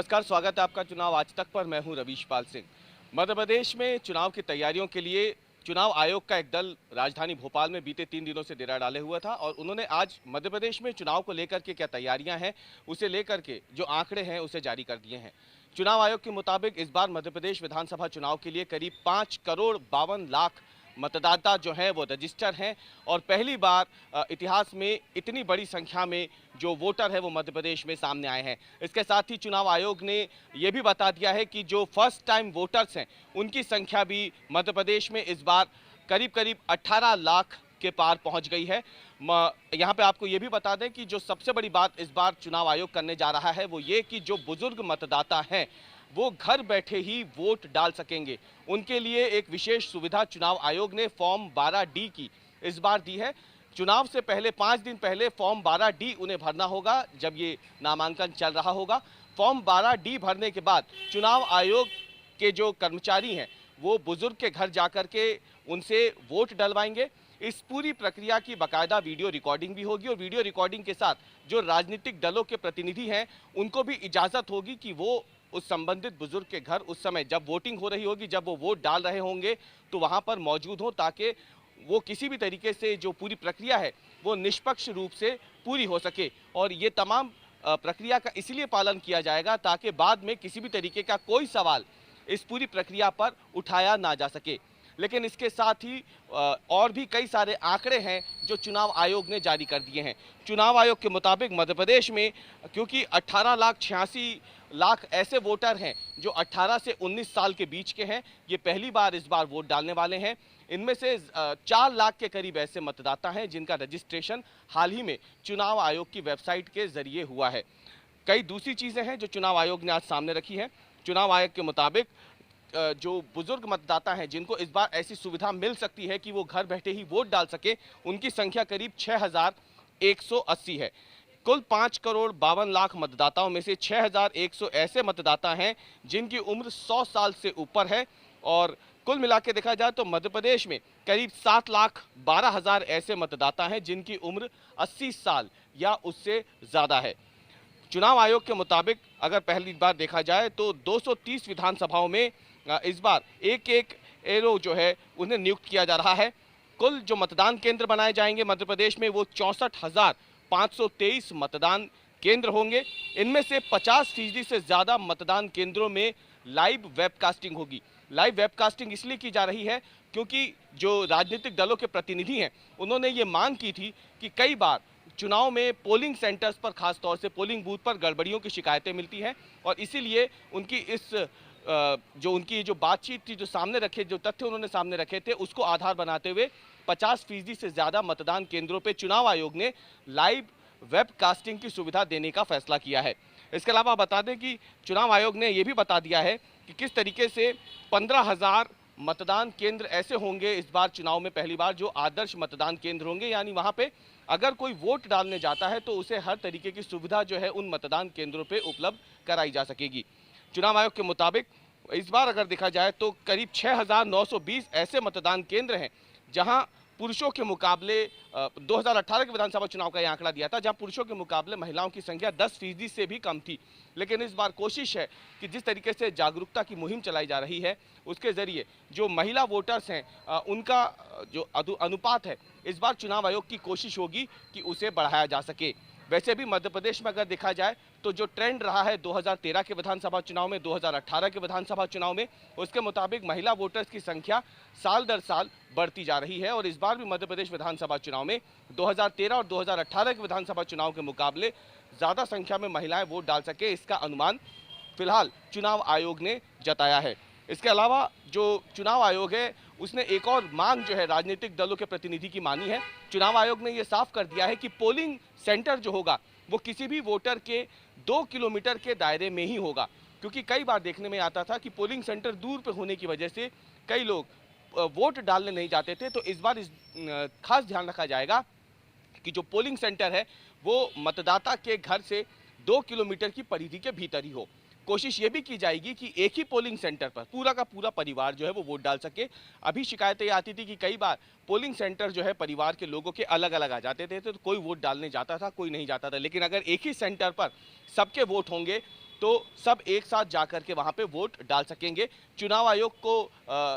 नमस्कार, स्वागत है आपका चुनाव आज तक पर। मैं हूं रवीश पाल सिंह। मध्य प्रदेश में चुनाव की तैयारियों के लिए चुनाव आयोग का एक दल राजधानी भोपाल में बीते 3 दिनों से डेरा डाले हुआ था और उन्होंने आज मध्य प्रदेश में चुनाव को लेकर के क्या तैयारियां हैं उसे लेकर के जो आंकड़े हैं उसे जारी कर दिए हैं। चुनाव आयोग के मुताबिक इस बार मध्य प्रदेश विधानसभा चुनाव के लिए करीब 5,52,00,000 मतदाता जो है वो रजिस्टर हैं और पहली बार इतिहास में इतनी बड़ी संख्या में जो वोटर है वो मध्य प्रदेश में सामने आए हैं। इसके साथ ही चुनाव आयोग ने ये भी बता दिया है कि जो फर्स्ट टाइम वोटर्स हैं उनकी संख्या भी मध्य प्रदेश में इस बार करीब करीब 18 लाख के पार पहुंच गई है। यहाँ पे आपको ये भी बता दें कि जो सबसे बड़ी बात इस बार चुनाव आयोग करने जा रहा है वो ये कि जो बुजुर्ग मतदाता हैं वो घर बैठे ही वोट डाल सकेंगे। उनके लिए एक विशेष सुविधा चुनाव आयोग ने फॉर्म 12D की इस बार दी है। चुनाव से पहले 5 दिन पहले फॉर्म 12D उन्हें भरना होगा जब ये नामांकन चल रहा होगा। फॉर्म 12D भरने के बाद चुनाव आयोग के जो कर्मचारी हैं वो बुजुर्ग के घर जाकर के उनसे वोट डलवाएंगे। इस पूरी प्रक्रिया की बाकायदा वीडियो रिकॉर्डिंग भी होगी और वीडियो रिकॉर्डिंग के साथ जो राजनीतिक दलों के प्रतिनिधि हैं उनको भी इजाज़त होगी कि वो उस संबंधित बुजुर्ग के घर उस समय जब वोटिंग हो रही होगी, जब वो वोट डाल रहे होंगे तो वहां पर मौजूद हो, ताकि वो किसी भी तरीके से जो पूरी प्रक्रिया है वो निष्पक्ष रूप से पूरी हो सके। और ये तमाम प्रक्रिया का इसलिए पालन किया जाएगा ताकि बाद में किसी भी तरीके का कोई सवाल इस पूरी प्रक्रिया पर उठाया ना जा सके। लेकिन इसके साथ ही और भी कई सारे आंकड़े हैं जो चुनाव आयोग ने जारी कर दिए हैं। चुनाव आयोग के मुताबिक मध्य प्रदेश में क्योंकि 18,86,00,000 ऐसे वोटर हैं जो 18 से 19 साल के बीच के हैं, ये पहली बार इस बार वोट डालने वाले हैं। इनमें से 4 लाख के करीब ऐसे मतदाता हैं जिनका रजिस्ट्रेशन हाल ही में चुनाव आयोग की वेबसाइट के जरिए हुआ है। कई दूसरी चीज़ें हैं जो चुनाव आयोग ने आज सामने रखी हैं। चुनाव आयोग के मुताबिक जो बुजुर्ग मतदाता हैं जिनको इस बार ऐसी सुविधा मिल सकती है कि वो घर बैठे ही वोट डाल सके, उनकी संख्या करीब 6,180 है। कुल 5,52,00,000 मतदाताओं में से 6,100 ऐसे मतदाता हैं जिनकी उम्र 100 साल से ऊपर है और कुल मिला के देखा जाए तो मध्य प्रदेश में करीब 7,12,000 ऐसे मतदाता हैं जिनकी उम्र 80 साल या उससे ज़्यादा है। चुनाव आयोग के मुताबिक अगर पहली बार देखा जाए तो 230 विधानसभाओं में इस बार एक एरो जो है उन्हें नियुक्त किया जा रहा है। कुल जो मतदान केंद्र बनाए जाएंगे मध्य प्रदेश में वो 64,523 मतदान केंद्र होंगे। इनमें से 50% से ज़्यादा मतदान केंद्रों में लाइव वेबकास्टिंग होगी। लाइव वेबकास्टिंग इसलिए की जा रही है क्योंकि जो राजनीतिक दलों के प्रतिनिधि हैं उन्होंने ये मांग की थी कि कई बार चुनाव में पोलिंग सेंटर्स पर, खास तौर से पोलिंग बूथ पर गड़बड़ियों की शिकायतें मिलती हैं और इसीलिए उनकी जो बातचीत थी, जो तथ्य उन्होंने सामने रखे थे, उसको आधार बनाते हुए 50% से ज़्यादा मतदान केंद्रों पे चुनाव आयोग ने लाइव वेबकास्टिंग की सुविधा देने का फैसला किया है। इसके अलावा बता दें कि चुनाव आयोग ने यह भी बता दिया है कि किस तरीके से 15,000 मतदान केंद्र ऐसे होंगे इस बार चुनाव में पहली बार जो आदर्श मतदान केंद्र होंगे, यानी वहां पे अगर कोई वोट डालने जाता है तो उसे हर तरीके की सुविधा जो है उन मतदान केंद्रों पे उपलब्ध कराई जा सकेगी। चुनाव आयोग के मुताबिक इस बार अगर देखा जाए तो करीब 6,920 ऐसे मतदान केंद्र हैं जहां पुरुषों के मुकाबले 2018 के विधानसभा चुनाव का यह आंकड़ा दिया था, जहां पुरुषों के मुकाबले महिलाओं की संख्या 10% से भी कम थी। लेकिन इस बार कोशिश है कि जिस तरीके से जागरूकता की मुहिम चलाई जा रही है उसके जरिए जो महिला वोटर्स हैं उनका जो अनुपात है इस बार चुनाव आयोग की कोशिश होगी कि उसे बढ़ाया जा सके। वैसे भी मध्य प्रदेश में अगर देखा जाए तो जो ट्रेंड रहा है 2013 के विधानसभा चुनाव में, 2018 के विधानसभा चुनाव में, उसके मुताबिक महिला वोटर्स की संख्या साल दर साल बढ़ती जा रही है और इस बार भी मध्य प्रदेश विधानसभा चुनाव में 2013 और 2018 के विधानसभा चुनाव के मुकाबले ज़्यादा संख्या में महिलाएं वोट डाल सके, इसका अनुमान फिलहाल चुनाव आयोग ने जताया है। इसके अलावा जो चुनाव आयोग है उसने एक और मांग जो है राजनीतिक दलों के प्रतिनिधि की मानी है। चुनाव आयोग ने यह साफ कर दिया है कि पोलिंग सेंटर जो होगा वो किसी भी वोटर के 2 किलोमीटर के दायरे में ही होगा, क्योंकि कई बार देखने में आता था कि पोलिंग सेंटर दूर पे होने की वजह से कई लोग वोट डालने नहीं जाते थे। तो इस बार खास ध्यान रखा जाएगा कि जो पोलिंग सेंटर है वो मतदाता के घर से 2 किलोमीटर की परिधि के भीतर ही हो। कोशिश ये भी की जाएगी कि एक ही पोलिंग सेंटर पर पूरा का पूरा परिवार जो है वो वोट डाल सके। अभी शिकायतें आती थी कि कई बार पोलिंग सेंटर जो है परिवार के लोगों के अलग अलग आ जाते थे, तो कोई वोट डालने जाता था, कोई नहीं जाता था। लेकिन अगर एक ही सेंटर पर सबके वोट होंगे तो सब एक साथ जाकर के वहां पे वोट डाल सकेंगे। चुनाव आयोग को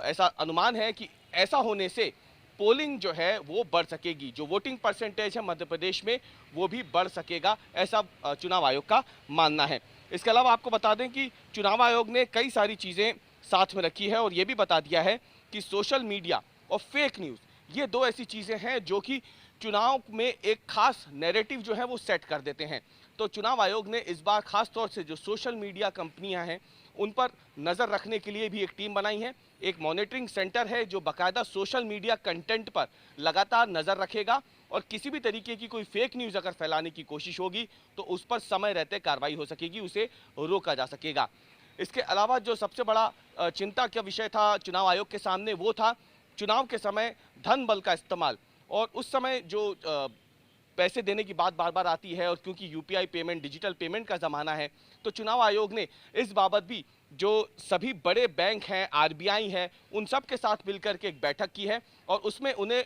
ऐसा अनुमान है कि ऐसा होने से पोलिंग जो है वो बढ़ सकेगी, जो वोटिंग परसेंटेज है मध्य प्रदेश में वो भी बढ़ सकेगा, ऐसा चुनाव आयोग का मानना है। इसके अलावा आपको बता दें कि चुनाव आयोग ने कई सारी चीज़ें साथ में रखी है और ये भी बता दिया है कि सोशल मीडिया और फेक न्यूज़, ये दो ऐसी चीज़ें हैं जो कि चुनाव में एक खास नैरेटिव जो है वो सेट कर देते हैं। तो चुनाव आयोग ने इस बार खास तौर से जो सोशल मीडिया कंपनियां हैं उन पर नज़र रखने के लिए भी एक टीम बनाई है। एक मॉनिटरिंग सेंटर है जो बाकायदा सोशल मीडिया कंटेंट पर लगातार नज़र रखेगा और किसी भी तरीके की कोई फेक न्यूज़ अगर फैलाने की कोशिश होगी तो उस पर समय रहते कार्रवाई हो सकेगी, उसे रोका जा सकेगा। इसके अलावा जो सबसे बड़ा चिंता का विषय था चुनाव आयोग के सामने वो था चुनाव के समय धन बल का इस्तेमाल। और उस समय जो पैसे देने की बात बार बार आती है और क्योंकि यूपीआई पेमेंट, डिजिटल पेमेंट का ज़माना है, तो चुनाव आयोग ने इस बाबत भी जो सभी बड़े बैंक हैं, आरबीआई है, उन सब के साथ मिलकर के एक बैठक की है और उसमें उन्हें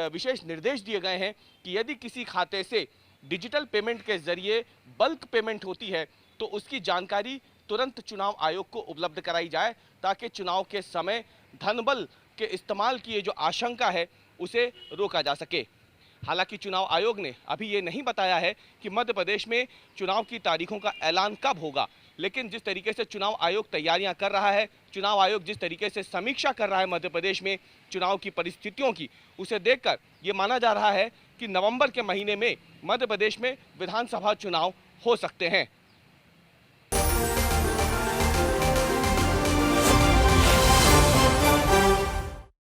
विशेष निर्देश दिए गए हैं कि यदि किसी खाते से डिजिटल पेमेंट के जरिए बल्क पेमेंट होती है तो उसकी जानकारी तुरंत चुनाव आयोग को उपलब्ध कराई जाए ताकि चुनाव के समय धनबल के इस्तेमाल की जो आशंका है उसे रोका जा सके। हालांकि चुनाव आयोग ने अभी ये नहीं बताया है कि मध्य प्रदेश में चुनाव की तारीखों का ऐलान कब होगा, लेकिन जिस तरीके से चुनाव आयोग तैयारियां कर रहा है, चुनाव आयोग जिस तरीके से समीक्षा कर रहा है मध्य प्रदेश में चुनाव की परिस्थितियों की, उसे देखकर ये माना जा रहा है कि नवंबर के महीने में मध्य प्रदेश में विधानसभा चुनाव हो सकते हैं।